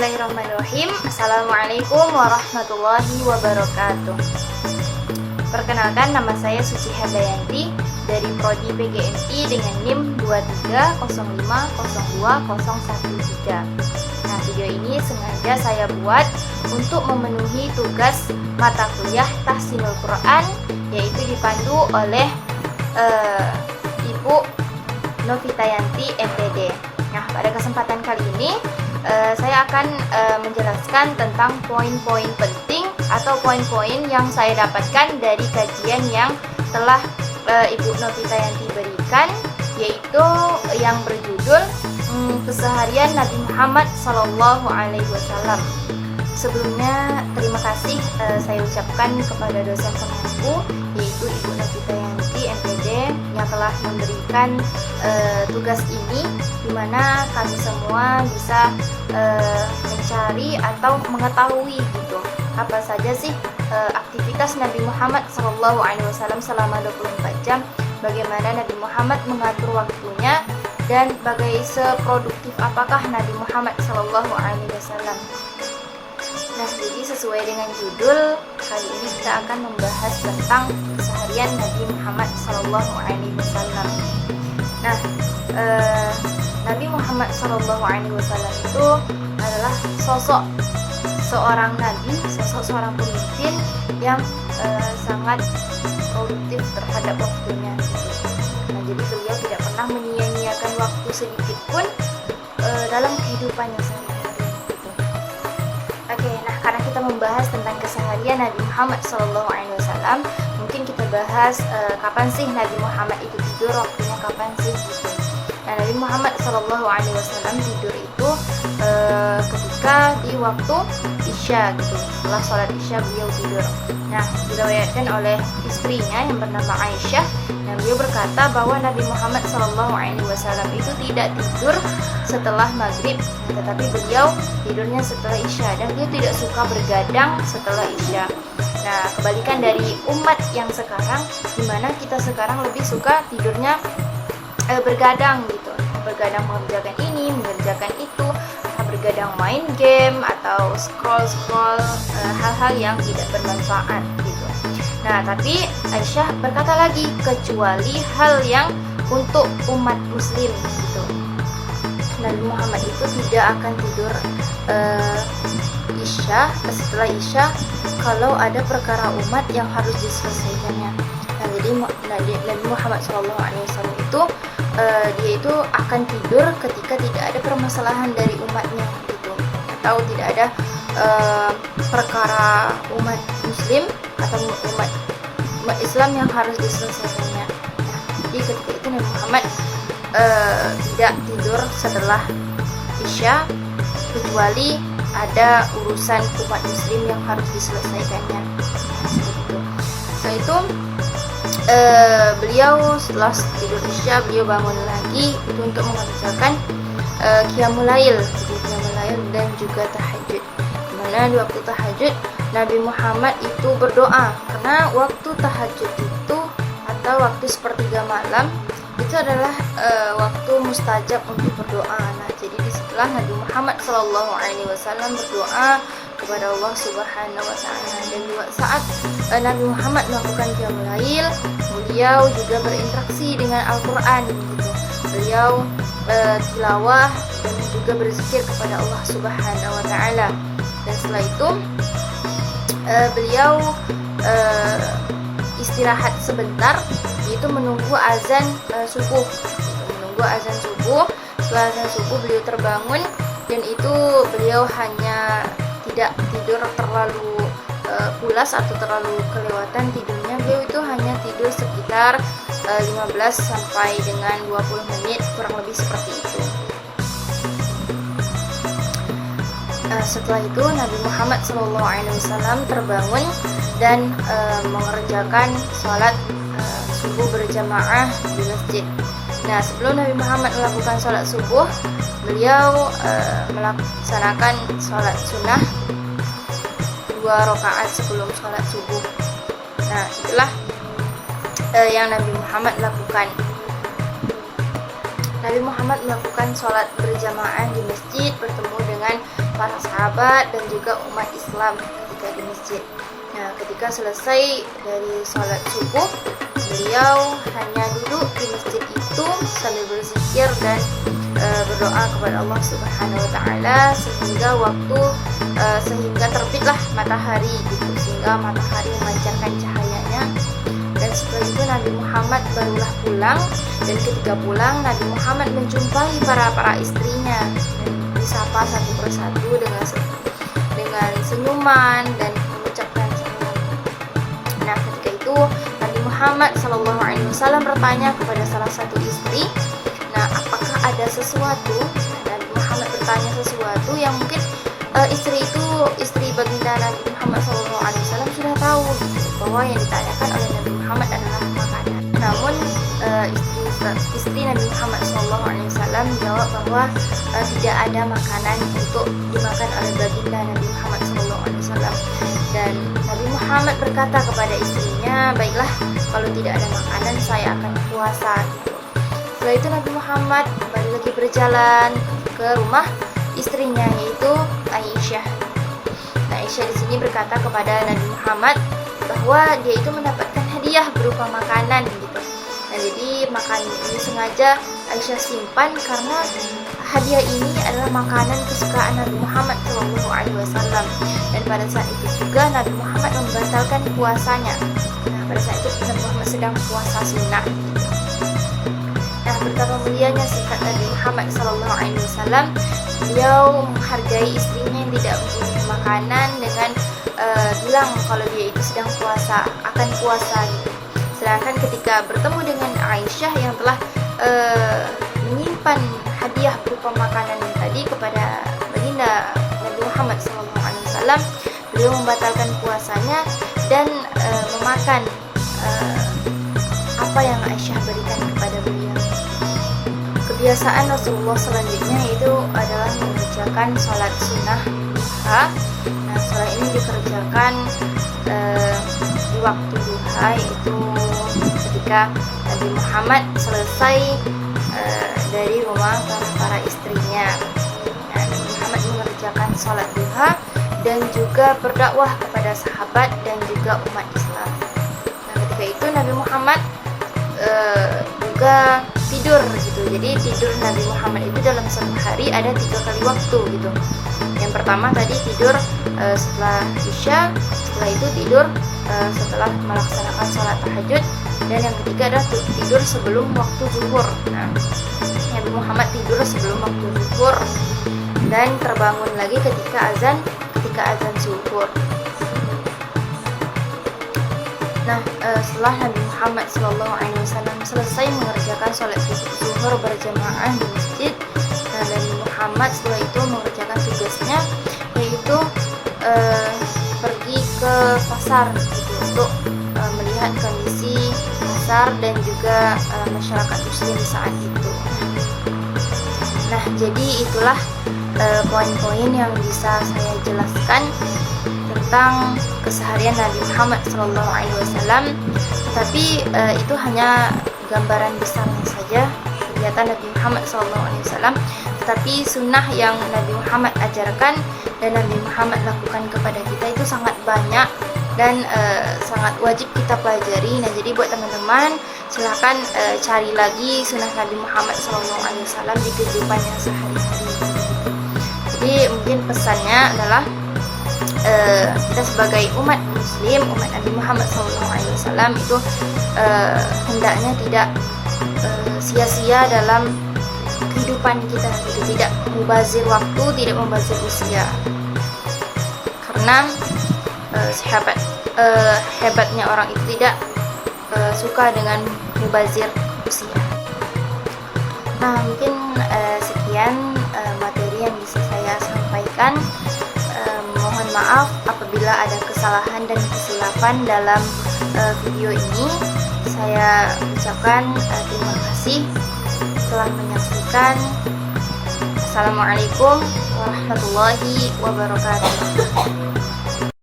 Bismillahirrahmanirrahim. Assalamualaikum warahmatullahi wabarakatuh. Perkenalkan, nama saya Suci Herdayanti dari Prodi PGMI dengan NIM 2305020113. Nah, video ini sengaja saya buat untuk memenuhi tugas mata kuliah Tahsinul Quran, yaitu dipandu oleh Ibu Novitayanti MPD. Nah, pada kesempatan kali ini saya akan menjelaskan tentang poin-poin penting atau poin-poin yang saya dapatkan dari kajian yang telah Ibu Novitayanti berikan, yaitu yang berjudul Keseharian Nabi Muhammad SAW. Sebelumnya terima kasih saya ucapkan kepada dosen pemangku, yaitu Ibu Novitayanti MPD, yang telah memberikan tugas ini, di mana kami semua bisa mencari atau mengetahui gitu apa saja sih aktivitas Nabi Muhammad SAW selama 24 jam, bagaimana Nabi Muhammad mengatur waktunya, dan seproduktif apakah Nabi Muhammad SAW. Nah, jadi sesuai dengan judul, kali ini kita akan membahas tentang keseharian Nabi Muhammad SAW. Nah, Nabi Muhammad SAW itu adalah sosok seorang nabi, sosok seorang pemimpin yang sangat produktif terhadap waktunya. Nah, jadi beliau tidak pernah menyia-nyiakan waktu sedikit pun dalam kehidupannya sehari-hari. Oke, nah karena kita membahas tentang keseharian Nabi Muhammad SAW, mungkin kita bahas kapan sih Nabi Muhammad itu tidur, waktunya kapan sih gitu. Nah, Nabi Muhammad SAW tidur itu ketika di waktu Isya gitu. Setelah sholat Isya beliau tidur. Nah, diriwayatkan oleh istrinya yang bernama Aisyah, dan beliau berkata bahwa Nabi Muhammad SAW itu tidak tidur setelah maghrib, tetapi beliau tidurnya setelah Isya, dan beliau tidak suka bergadang setelah Isya. Nah, kebalikan dari umat yang sekarang, dimana kita sekarang lebih suka tidurnya bergadang gitu, bergadang mengerjakan ini, mengerjakan itu, bergadang main game atau scroll hal-hal yang tidak bermanfaat gitu. Nah, tapi Aisyah berkata lagi, kecuali hal yang untuk umat muslim gitu. Nabi Muhammad itu tidak akan tidur Isya, setelah Isya, kalau ada perkara umat yang harus diselesaikannya. Nah, jadi Nabi Muhammad SAW itu dia itu akan tidur ketika tidak ada permasalahan dari umatnya gitu, atau tidak ada perkara umat muslim atau umat Islam yang harus diselesaikannya. Nah, jadi ketika itu Nabi Muhammad tidak tidur setelah Isya, kecuali ada urusan umat muslim yang harus diselesaikannya. Setelah itu beliau setelah tidur Isya, beliau bangun lagi itu untuk mengerjakan qiyamul lail, dan juga tahajud. Dimana di waktu tahajud Nabi Muhammad itu berdoa, karena waktu tahajud itu atau waktu sepertiga malam itu adalah waktu mustajab untuk berdoa. Nah, jadi disitulah Nabi Muhammad SAW berdoa kepada Allah Subhanahu wa Ta'ala. Dan juga saat Nabi Muhammad melakukan qiyamul lail, beliau juga berinteraksi dengan Al-Quran gitu. Beliau tilawah dan juga berzikir kepada Allah Subhanahu wa Ta'ala. Dan setelah itu beliau istirahat sebentar, yaitu menunggu azan subuh gitu. Menunggu azan subuh. Setelah azan subuh beliau terbangun, dan itu beliau hanya tidak tidur terlalu pulas atau terlalu kelewatan tidurnya. Beliau itu hanya tidur sekitar 15 sampai dengan 20 menit, kurang lebih seperti itu. Setelah itu Nabi Muhammad SAW terbangun dan mengerjakan sholat subuh berjamaah di masjid. Nah, sebelum Nabi Muhammad melakukan sholat subuh, beliau melaksanakan sholat sunnah 2 rakaat sebelum sholat subuh. Nah, itulah yang Nabi Muhammad lakukan. Nabi Muhammad melakukan sholat berjamaah di masjid, bertemu dengan para sahabat sahabat dan juga umat Islam ketika di masjid. Nah, ketika selesai dari sholat subuh, beliau hanya duduk di masjid itu sambil berzikir dan berdoa kepada Allah Subhanahu wa taala sehingga terbitlah matahari gitu, sehingga matahari memancarkan cahayanya. Dan setelah itu Nabi Muhammad barulah pulang, dan ketika pulang Nabi Muhammad menjumpai para istrinya dan disapa satu persatu dengan senyuman dan mengucapkan salam. Nah, ketika itu Nabi Muhammad SAW bertanya kepada salah satu istri, nah, apakah ada sesuatu? Nabi Muhammad bertanya sesuatu yang mungkin istri baginda Nabi Muhammad SAW sudah tahu bahwa yang ditanyakan oleh Nabi Muhammad adalah makanan. Namun istri Nabi Muhammad SAW menjawab bahwa tidak ada makanan untuk dimakan oleh baginda Nabi Muhammad SAW. Dan Nabi Muhammad berkata kepada istrinya, baiklah, kalau tidak ada makanan saya akan puasa. Setelah itu Nabi Muhammad kembali lagi berjalan ke rumah istrinya, yaitu Aisyah. Nah, Aisyah di sini berkata kepada Nabi Muhammad bahwa dia itu mendapatkan hadiah berupa makanan gitu. Nah, jadi makanan ini sengaja Aisyah simpan karena hadiah ini adalah makanan kesukaan Nabi Muhammad SAW. Dan pada saat itu juga Nabi Muhammad membatalkan puasanya. Nah, pada saat itu Nabi Muhammad sedang puasa sunnah. Nah, betapa mulianya sifat Nabi Muhammad SAW. Beliau menghargai istrinya yang tidak mempunyai makanan dengan bilang kalau dia itu sedang akan puasa gitu. Sedangkan ketika bertemu dengan Aisyah yang telah menyimpan hadiah berupa makanan tadi kepada baginda Nabi Muhammad SAW, beliau membatalkan puasanya dan memakan apa yang Aisyah berikan kepada beliau. Kebiasaan Rasulullah selanjutnya itu adalah mengerjakan sholat sunnah duha. Nah, sholat ini dikerjakan di waktu duha, yaitu ketika Nabi Muhammad selesai dari rumah para istrinya. Nah, Nabi Muhammad mengerjakan sholat duha dan juga berdakwah kepada sahabat dan juga umat Islam. Nah, ketika itu Nabi Muhammad juga tidur gitu. Jadi tidur Nabi Muhammad itu dalam satu hari ada 3 kali waktu gitu. Yang pertama tadi tidur setelah Isya, setelah itu tidur setelah melaksanakan sholat tahajud, dan yang ketiga adalah tidur sebelum waktu zuhur. Nah, Nabi Muhammad tidur sebelum waktu zuhur dan terbangun lagi ketika azan zuhur. Nah, setelah Nabi Muhammad SAW selesai mengerjakan sholat zuhur berjamaah di masjid, Nabi Muhammad setelah itu mengerjakan tugasnya, yaitu pergi ke pasar gitu, untuk melihat kondisi pasar dan juga masyarakat muslim saat itu. Nah, jadi itulah poin-poin yang bisa saya jelaskan tentang keseharian Nabi Muhammad SAW. Tetapi itu hanya gambaran besarnya saja kegiatan Nabi Muhammad SAW. Tetapi sunnah yang Nabi Muhammad ajarkan dan Nabi Muhammad lakukan kepada kita itu sangat banyak dan sangat wajib kita pelajari. Nah, jadi buat teman-teman silahkan cari lagi sunnah Nabi Muhammad SAW di kehidupannya sehari-hari. Jadi mungkin pesannya adalah kita sebagai umat muslim, umat Nabi Muhammad SAW itu hendaknya tidak sia-sia dalam kehidupan kita, gitu. Tidak mubazir waktu, tidak mubazir usia, karena hebatnya orang itu tidak suka dengan mubazir usia. Nah, mungkin sekian materi yang bisa saya sampaikan. Mohon maaf apabila ada kesalahan dan kesilapan dalam video ini. Saya ucapkan terima kasih telah menyaksikan. Assalamualaikum warahmatullahi wabarakatuh.